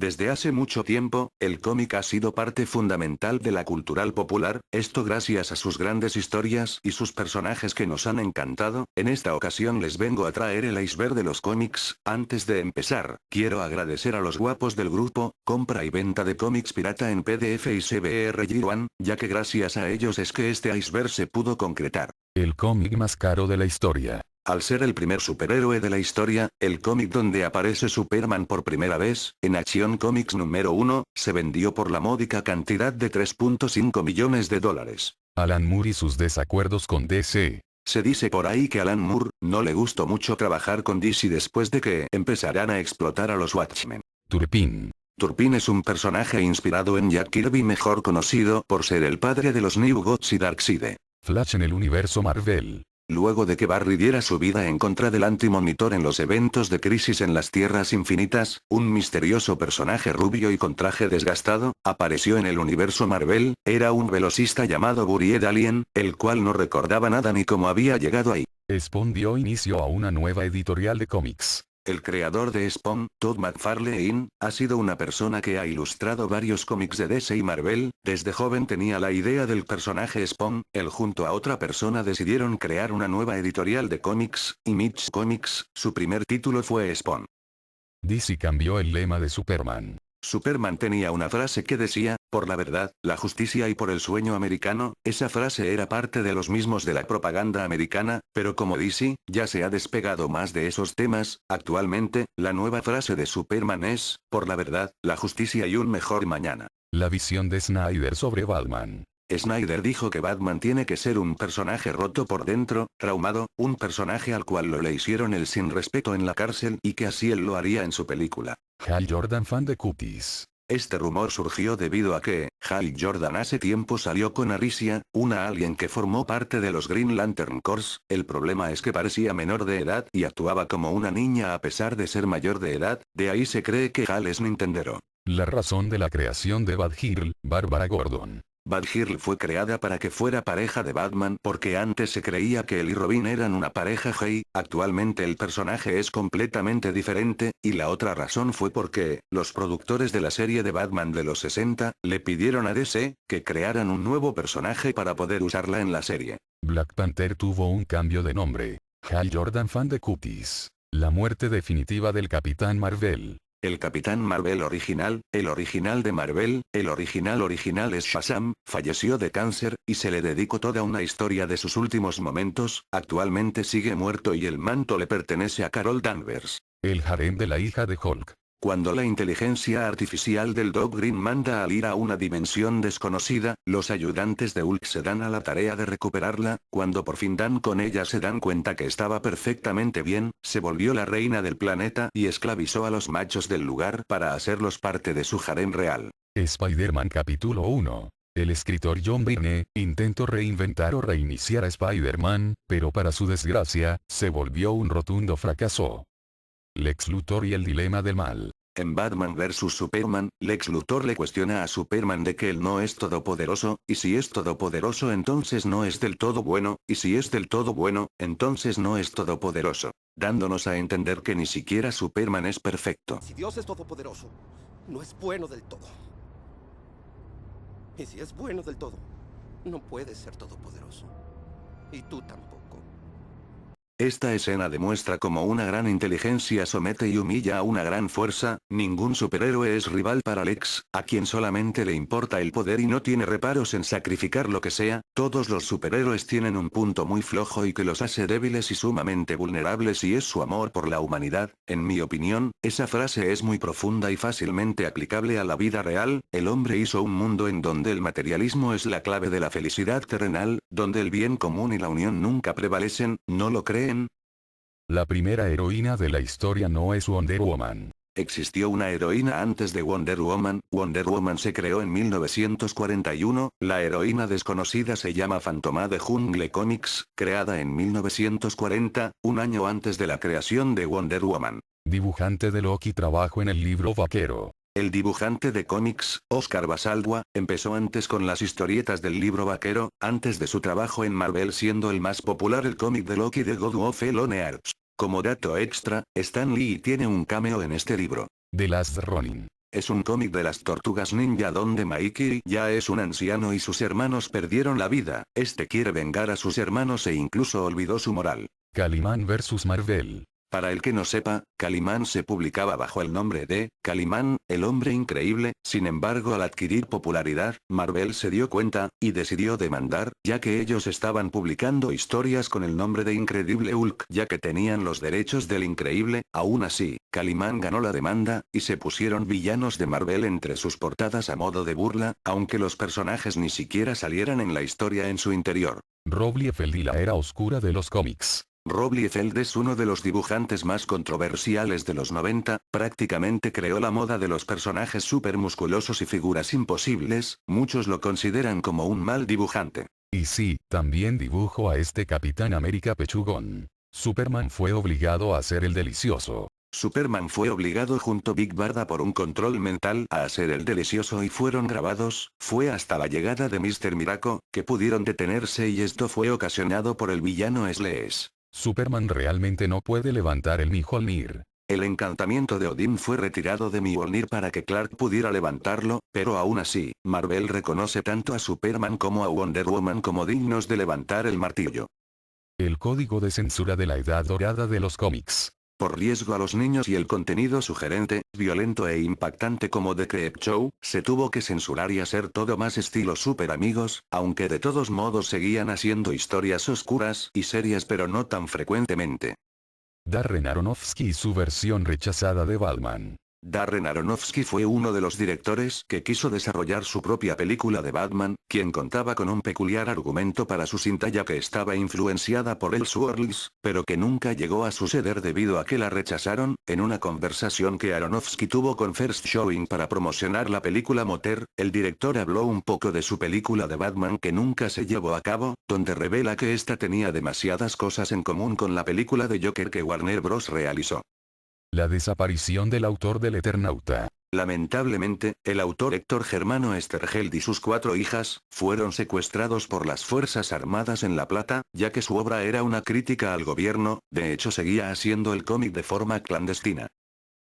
Desde hace mucho tiempo, el cómic ha sido parte fundamental de la cultural popular, esto gracias a sus grandes historias y sus personajes que nos han encantado. En esta ocasión les vengo a traer el iceberg de los cómics. Antes de empezar, quiero agradecer a los guapos del grupo, compra y venta de cómics pirata en PDF y CBR ya que gracias a ellos es que este iceberg se pudo concretar. El cómic más caro de la historia. Al ser el primer superhéroe de la historia, el cómic donde aparece Superman por primera vez, en Action Comics número 1, se vendió por la módica cantidad de $3.5 millones. Alan Moore y sus desacuerdos con DC. Se dice por ahí que Alan Moore no le gustó mucho trabajar con DC después de que empezarán a explotar a los Watchmen. Turpin. Turpin es un personaje inspirado en Jack Kirby, mejor conocido por ser el padre de los New Gods y Darkseid. Flash en el universo Marvel. Luego de que Barry diera su vida en contra del Anti-Monitor en los eventos de Crisis en las Tierras Infinitas, un misterioso personaje rubio y con traje desgastado, apareció en el universo Marvel. Era un velocista llamado Buried Alien, el cual no recordaba nada ni cómo había llegado ahí. Spawn dio inicio a una nueva editorial de cómics. El creador de Spawn, Todd McFarlane, ha sido una persona que ha ilustrado varios cómics de DC y Marvel. Desde joven tenía la idea del personaje Spawn. Él junto a otra persona decidieron crear una nueva editorial de cómics, Image Comics. Su primer título fue Spawn. DC cambió el lema de Superman. Superman tenía una frase que decía, por la verdad, la justicia y por el sueño americano. Esa frase era parte de los mismos de la propaganda americana, pero como DC, ya se ha despegado más de esos temas. Actualmente, la nueva frase de Superman es, por la verdad, la justicia y un mejor mañana. La visión de Snyder sobre Batman. Snyder dijo que Batman tiene que ser un personaje roto por dentro, traumado, un personaje al cual le hicieron el sin respeto en la cárcel y que así él lo haría en su película. Hal Jordan fan de Cuties. Este rumor surgió debido a que, Hal Jordan hace tiempo salió con Arisia, una alien que formó parte de los Green Lantern Corps. El problema es que parecía menor de edad y actuaba como una niña a pesar de ser mayor de edad, de ahí se cree que Hal es nintendero. La razón de la creación de Batgirl, Barbara Gordon. Batgirl fue creada para que fuera pareja de Batman porque antes se creía que él y Robin eran una pareja gay. Actualmente el personaje es completamente diferente, y la otra razón fue porque, los productores de la serie de Batman de los 60, le pidieron a DC, que crearan un nuevo personaje para poder usarla en la serie. Black Panther tuvo un cambio de nombre. Hal Jordan fan de Cuties. La muerte definitiva del Capitán Marvel. El Capitán Marvel original, el original de Marvel, el original es Shazam, falleció de cáncer, y se le dedicó toda una historia de sus últimos momentos. Actualmente sigue muerto y el manto le pertenece a Carol Danvers. El harem de la hija de Hulk. Cuando la inteligencia artificial del Dog Green manda a ir a una dimensión desconocida, los ayudantes de Hulk se dan a la tarea de recuperarla. Cuando por fin dan con ella se dan cuenta que estaba perfectamente bien, se volvió la reina del planeta y esclavizó a los machos del lugar para hacerlos parte de su harem real. Spider-Man capítulo 1. El escritor John Byrne intentó reinventar o reiniciar a Spider-Man, pero para su desgracia, se volvió un rotundo fracaso. Lex Luthor y el dilema del mal. En Batman vs Superman, Lex Luthor le cuestiona a Superman de que él no es todopoderoso, y si es todopoderoso entonces no es del todo bueno, y si es del todo bueno, entonces no es todopoderoso, dándonos a entender que ni siquiera Superman es perfecto. Si Dios es todopoderoso, no es bueno del todo. Y si es bueno del todo, no puede ser todopoderoso. Y tú tampoco. Esta escena demuestra cómo una gran inteligencia somete y humilla a una gran fuerza. Ningún superhéroe es rival para Lex, a quien solamente le importa el poder y no tiene reparos en sacrificar lo que sea. Todos los superhéroes tienen un punto muy flojo y que los hace débiles y sumamente vulnerables, y es su amor por la humanidad. En mi opinión, esa frase es muy profunda y fácilmente aplicable a la vida real. El hombre hizo un mundo en donde el materialismo es la clave de la felicidad terrenal, donde el bien común y la unión nunca prevalecen. ¿No lo creen? La primera heroína de la historia no es Wonder Woman. Existió una heroína antes de Wonder Woman. Wonder Woman se creó en 1941, la heroína desconocida se llama Fantoma de Jungle Comics, creada en 1940, un año antes de la creación de Wonder Woman. Dibujante de Loki trabajó en el libro Vaquero. El dibujante de cómics, Oscar Basaldua, empezó antes con las historietas del libro Vaquero, antes de su trabajo en Marvel, siendo el más popular el cómic de Loki de God of Lone Arts. Como dato extra, Stan Lee tiene un cameo en este libro. The Last Ronin. Es un cómic de las Tortugas Ninja donde Mikey ya es un anciano y sus hermanos perdieron la vida. Este quiere vengar a sus hermanos e incluso olvidó su moral. Calimán vs Marvel. Para el que no sepa, Calimán se publicaba bajo el nombre de Calimán, el hombre increíble. Sin embargo, al adquirir popularidad, Marvel se dio cuenta y decidió demandar, ya que ellos estaban publicando historias con el nombre de Incredible Hulk, ya que tenían los derechos del increíble. Aún así, Calimán ganó la demanda y se pusieron villanos de Marvel entre sus portadas a modo de burla, aunque los personajes ni siquiera salieran en la historia en su interior. Rob Liefeld y la era oscura de los cómics. Rob Liefeld es uno de los dibujantes más controversiales de los 90, prácticamente creó la moda de los personajes súper musculosos y figuras imposibles. Muchos lo consideran como un mal dibujante. Y sí, también dibujó a este Capitán América pechugón. Superman fue obligado a hacer el delicioso. Superman fue obligado junto a Big Barda por un control mental a hacer el delicioso y fueron grabados. Fue hasta la llegada de Mr. Miracle que pudieron detenerse y esto fue ocasionado por el villano Slees. Superman realmente no puede levantar el Mjolnir. El encantamiento de Odín fue retirado de Mjolnir para que Clark pudiera levantarlo, pero aún así, Marvel reconoce tanto a Superman como a Wonder Woman como dignos de levantar el martillo. El código de censura de la edad dorada de los cómics. Por riesgo a los niños y el contenido sugerente, violento e impactante como The Creepshow, se tuvo que censurar y hacer todo más estilo Super Amigos, aunque de todos modos seguían haciendo historias oscuras y serias pero no tan frecuentemente. Darren Aronofsky y su versión rechazada de Batman. Darren Aronofsky fue uno de los directores que quiso desarrollar su propia película de Batman, quien contaba con un peculiar argumento para su cinta ya que estaba influenciada por Elseworlds, pero que nunca llegó a suceder debido a que la rechazaron. En una conversación que Aronofsky tuvo con First Showing para promocionar la película Moter, el director habló un poco de su película de Batman que nunca se llevó a cabo, donde revela que esta tenía demasiadas cosas en común con la película de Joker que Warner Bros. Realizó. La desaparición del autor del Eternauta. Lamentablemente, el autor Héctor Germano Esterheld y sus 4 hijas, fueron secuestrados por las Fuerzas Armadas en La Plata, ya que su obra era una crítica al gobierno. De hecho seguía haciendo el cómic de forma clandestina.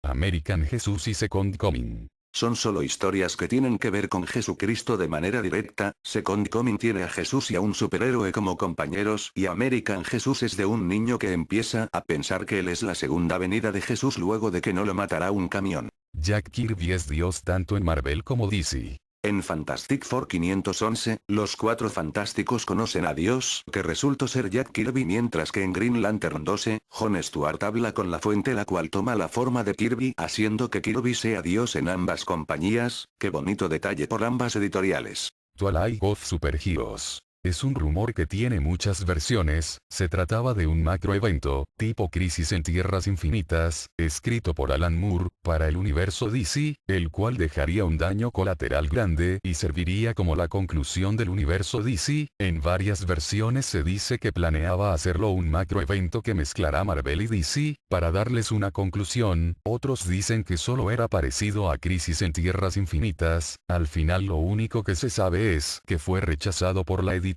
American Jesus y Second Coming. Son solo historias que tienen que ver con Jesucristo de manera directa. Second Coming tiene a Jesús y a un superhéroe como compañeros y American Jesus es de un niño que empieza a pensar que él es la segunda venida de Jesús luego de que no lo matará un camión. Jack Kirby es Dios tanto en Marvel como DC. En Fantastic Four 511, los 4 fantásticos conocen a Dios, que resultó ser Jack Kirby, mientras que en Green Lantern 12, John Stewart habla con la fuente la cual toma la forma de Kirby, haciendo que Kirby sea Dios en ambas compañías. Qué bonito detalle por ambas editoriales. Twilight of Superheroes. Es un rumor que tiene muchas versiones. Se trataba de un macroevento, tipo Crisis en Tierras Infinitas, escrito por Alan Moore, para el universo DC, el cual dejaría un daño colateral grande y serviría como la conclusión del universo DC. En varias versiones se dice que planeaba hacerlo un macroevento que mezclará Marvel y DC, para darles una conclusión. Otros dicen que solo era parecido a Crisis en Tierras Infinitas. Al final lo único que se sabe es que fue rechazado por la editorial.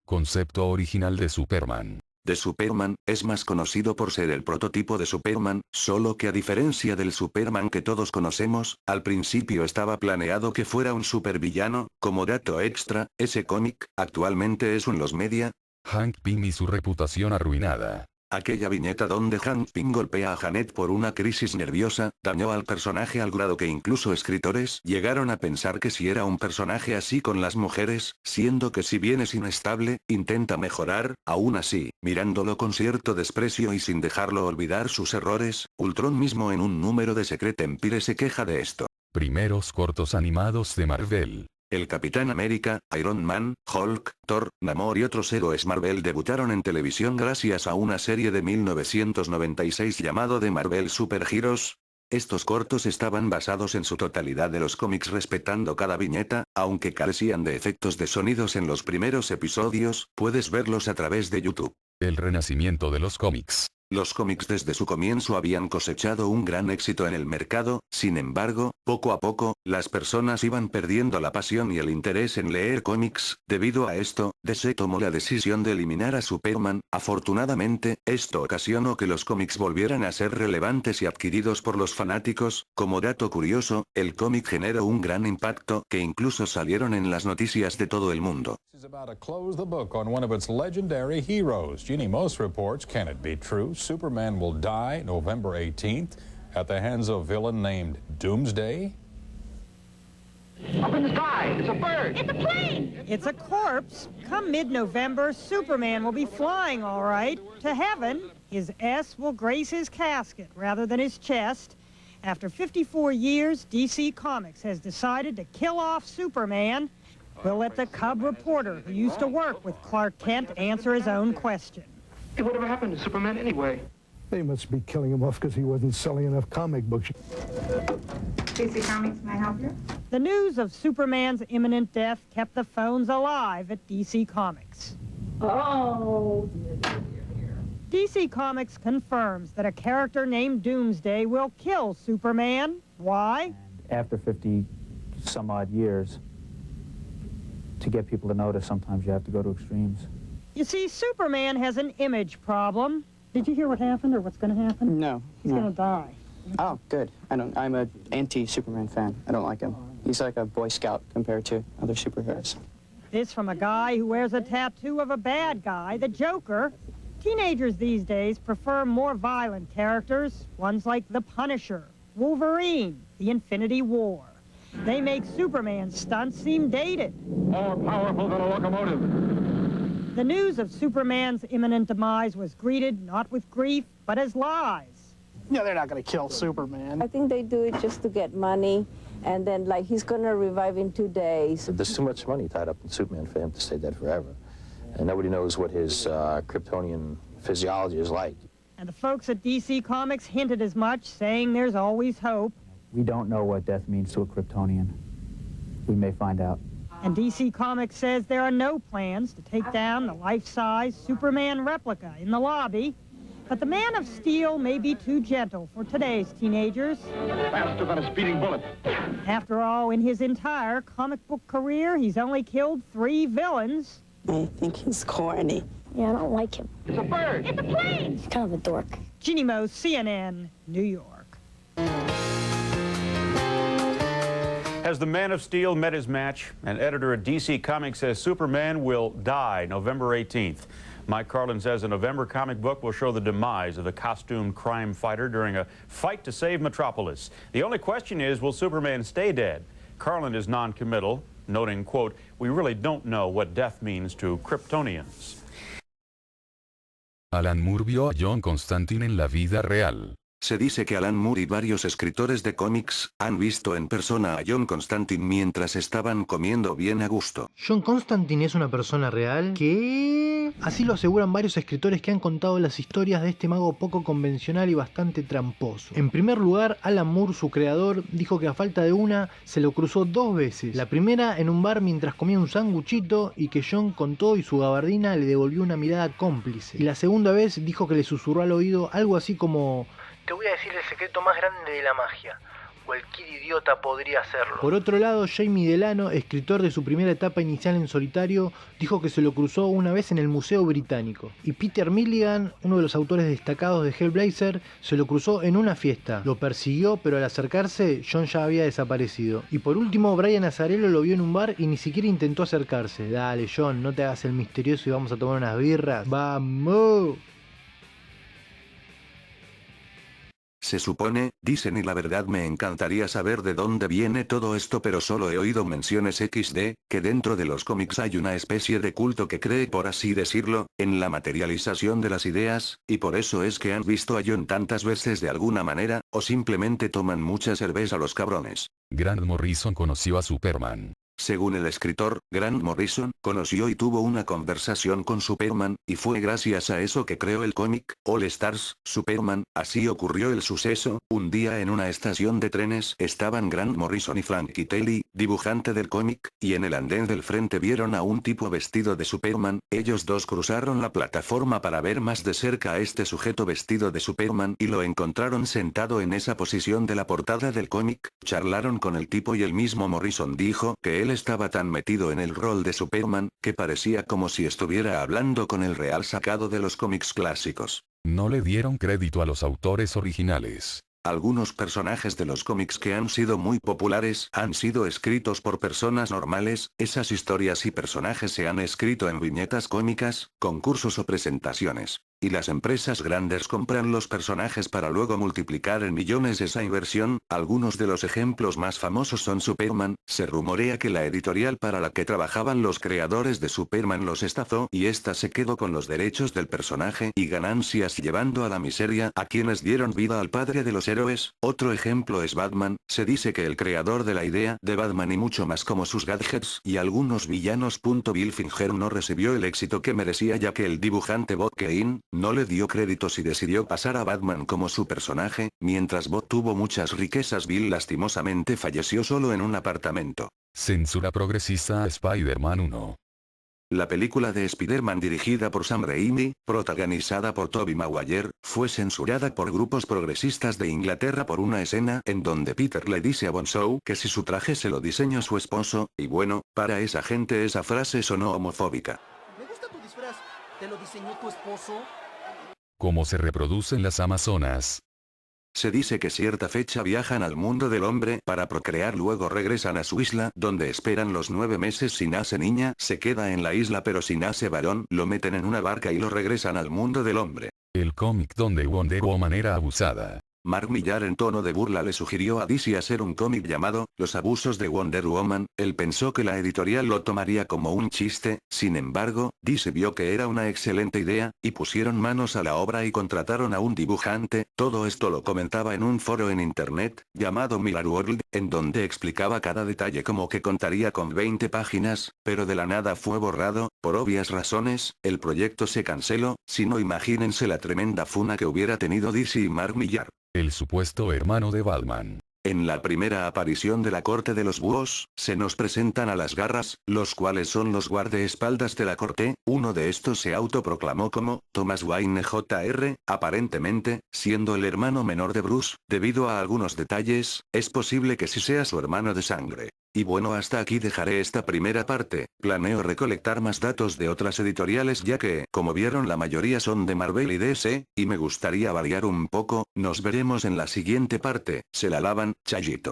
Concepto original de Superman. The Superman es más conocido por ser el prototipo de Superman, solo que a diferencia del Superman que todos conocemos, al principio estaba planeado que fuera un supervillano. Como dato extra, ese cómic actualmente es un los media. Hank Pym y su reputación arruinada. Aquella viñeta donde Hank Pym golpea a Janet por una crisis nerviosa, dañó al personaje al grado que incluso escritores llegaron a pensar que si era un personaje así con las mujeres, siendo que si bien es inestable, intenta mejorar. Aún así, mirándolo con cierto desprecio y sin dejarlo olvidar sus errores, Ultron mismo en un número de Secret Empire se queja de esto. Primeros cortos animados de Marvel. El Capitán América, Iron Man, Hulk, Thor, Namor y otros héroes Marvel debutaron en televisión gracias a una serie de 1996 llamado The Marvel Super Heroes. Estos cortos estaban basados en su totalidad de los cómics respetando cada viñeta, aunque carecían de efectos de sonidos en los primeros episodios. Puedes verlos a través de YouTube. El renacimiento de los cómics. Los cómics desde su comienzo habían cosechado un gran éxito en el mercado, sin embargo, poco a poco, las personas iban perdiendo la pasión y el interés en leer cómics. Debido a esto, DC tomó la decisión de eliminar a Superman. Afortunadamente, esto ocasionó que los cómics volvieran a ser relevantes y adquiridos por los fanáticos. Como dato curioso, el cómic generó un gran impacto, que incluso salieron en las noticias de todo el mundo. Jeannie Most reports, can it be true? Superman will die November 18th at the hands of a villain named Doomsday? Up in the sky, it's a bird. It's a plane. It's a corpse. Come mid-November, Superman will be flying all right to heaven. His S will grace his casket rather than his chest. After 54 years, DC Comics has decided to kill off Superman. We'll let the Cub reporter who used to work with Clark Kent answer his own question. Hey, whatever happened to Superman anyway? They must be killing him off because he wasn't selling enough comic books. DC Comics, may I help you? The news of Superman's imminent death kept the phones alive at DC Comics. Oh, DC Comics confirms that a character named Doomsday will kill Superman. Why? After 50 some odd years, to get people to notice, sometimes you have to go to extremes. You see, Superman has an image problem. Did you hear what happened or what's going to happen? No. He's going to die. Oh, good. I'm a anti-Superman fan. I don't like him. He's like a Boy Scout compared to other superheroes. This from a guy who wears a tattoo of a bad guy, the Joker. Teenagers these days prefer more violent characters, ones like the Punisher, Wolverine, the Infinity War. They make Superman's stunts seem dated. More powerful than a locomotive. The news of Superman's imminent demise was greeted not with grief, but as lies. Yeah, they're not going to kill Superman. I think they do it just to get money, and then, like, he's going to revive in 2 days. There's too much money tied up in Superman for him to stay dead forever. And nobody knows what his Kryptonian physiology is like. And the folks at DC Comics hinted as much, saying there's always hope. We don't know what death means to a Kryptonian. We may find out. And DC Comics says there are no plans to take down the life-size Superman replica in the lobby. But the Man of Steel may be too gentle for today's teenagers. Faster than a speeding bullet. After all, in his entire comic book career, he's only killed 3 villains. I think he's corny. Yeah, I don't like him. It's a bird. It's a plane. He's kind of a dork. Jeannie Mo, CNN, New York. Has the Man of Steel met his match? An editor at DC Comics says Superman will die November 18th. Mike Carlin says a November comic book will show the demise of the costumed crime fighter during a fight to save Metropolis. The only question is, will Superman stay dead? Carlin is non-committal, noting, quote, "We really don't know what death means to Kryptonians." Alan Moore vio a John Constantine en la vida real. Se dice que Alan Moore y varios escritores de cómics han visto en persona a John Constantine mientras estaban comiendo bien a gusto. John Constantine es una persona real. ¿Qué? Así lo aseguran varios escritores que han contado las historias de este mago poco convencional y bastante tramposo. En primer lugar, Alan Moore, su creador, dijo que a falta de una, se lo cruzó 2 veces. La primera en un bar mientras comía un sanguchito y que John con todo y su gabardina le devolvió una mirada cómplice. Y la segunda vez dijo que le susurró al oído algo así como: "Te voy a decir el secreto más grande de la magia. Cualquier idiota podría hacerlo". Por otro lado, Jamie Delano, escritor de su primera etapa inicial en solitario, dijo que se lo cruzó una vez en el Museo Británico. Y Peter Milligan, uno de los autores destacados de Hellblazer, se lo cruzó en una fiesta. Lo persiguió, pero al acercarse, John ya había desaparecido. Y por último, Brian Azzarello lo vio en un bar y ni siquiera intentó acercarse. Dale, John, no te hagas el misterioso y vamos a tomar unas birras. ¡Vamos! Se supone, dicen, y la verdad me encantaría saber de dónde viene todo esto, pero solo he oído menciones XD, que dentro de los cómics hay una especie de culto que cree, por así decirlo, en la materialización de las ideas, y por eso es que han visto a John tantas veces de alguna manera, o simplemente toman mucha cerveza los cabrones. Grant Morrison conoció a Superman. Según el escritor, Grant Morrison, conoció y tuvo una conversación con Superman, y fue gracias a eso que creó el cómic, All Stars, Superman. Así ocurrió el suceso. Un día en una estación de trenes estaban Grant Morrison y Frankie Telly, dibujante del cómic, y en el andén del frente vieron a un tipo vestido de Superman. Ellos dos cruzaron la plataforma para ver más de cerca a este sujeto vestido de Superman y lo encontraron sentado en esa posición de la portada del cómic. Charlaron con el tipo y el mismo Morrison dijo que él estaba tan metido en el rol de Superman, que parecía como si estuviera hablando con el real sacado de los cómics clásicos. No le dieron crédito a los autores originales. Algunos personajes de los cómics que han sido muy populares han sido escritos por personas normales. Esas historias y personajes se han escrito en viñetas cómicas, concursos o presentaciones. Y las empresas grandes compran los personajes para luego multiplicar en millones esa inversión. Algunos de los ejemplos más famosos son Superman. Se rumorea que la editorial para la que trabajaban los creadores de Superman los estafó y esta se quedó con los derechos del personaje y ganancias, llevando a la miseria a quienes dieron vida al padre de los héroes. Otro ejemplo es Batman. Se dice que el creador de la idea de Batman y mucho más como sus gadgets y algunos villanos. Bill Finger no recibió el éxito que merecía, ya que el dibujante Bob Kane no le dio créditos y decidió pasar a Batman como su personaje. Mientras Bob tuvo muchas riquezas, Bill lastimosamente falleció solo en un apartamento. Censura progresista a Spider-Man 1. La película de Spider-Man dirigida por Sam Raimi, protagonizada por Tobey Maguire, fue censurada por grupos progresistas de Inglaterra por una escena en donde Peter le dice a Bonzo que si su traje se lo diseñó su esposo, y bueno, para esa gente esa frase sonó homofóbica. Me gusta tu disfraz. ¿Te lo diseñó tu esposo? ¿Cómo se reproducen las amazonas? Se dice que cierta fecha viajan al mundo del hombre para procrear, luego regresan a su isla donde esperan los 9 meses. Si nace niña, se queda en la isla, pero si nace varón, lo meten en una barca y lo regresan al mundo del hombre. El cómic donde Wonder Woman era abusada. Mark Millar en tono de burla le sugirió a DC hacer un cómic llamado Los abusos de Wonder Woman. Él pensó que la editorial lo tomaría como un chiste. Sin embargo, DC vio que era una excelente idea, y pusieron manos a la obra y contrataron a un dibujante. Todo esto lo comentaba en un foro en internet, llamado Millar World, en donde explicaba cada detalle, como que contaría con 20 páginas, pero de la nada fue borrado. Por obvias razones, el proyecto se canceló. Si no, imagínense la tremenda funa que hubiera tenido DC y Mark Millar. El supuesto hermano de Batman. En la primera aparición de la Corte de los Búhos, se nos presentan a las Garras, los cuales son los guardaespaldas de la Corte. Uno de estos se autoproclamó como Thomas Wayne Jr., aparentemente, siendo el hermano menor de Bruce. Debido a algunos detalles, es posible que sí sea su hermano de sangre. Y bueno, hasta aquí dejaré esta primera parte. Planeo recolectar más datos de otras editoriales, ya que, como vieron, la mayoría son de Marvel y DC, y me gustaría variar un poco. Nos veremos en la siguiente parte. Se la lavan, Chayito.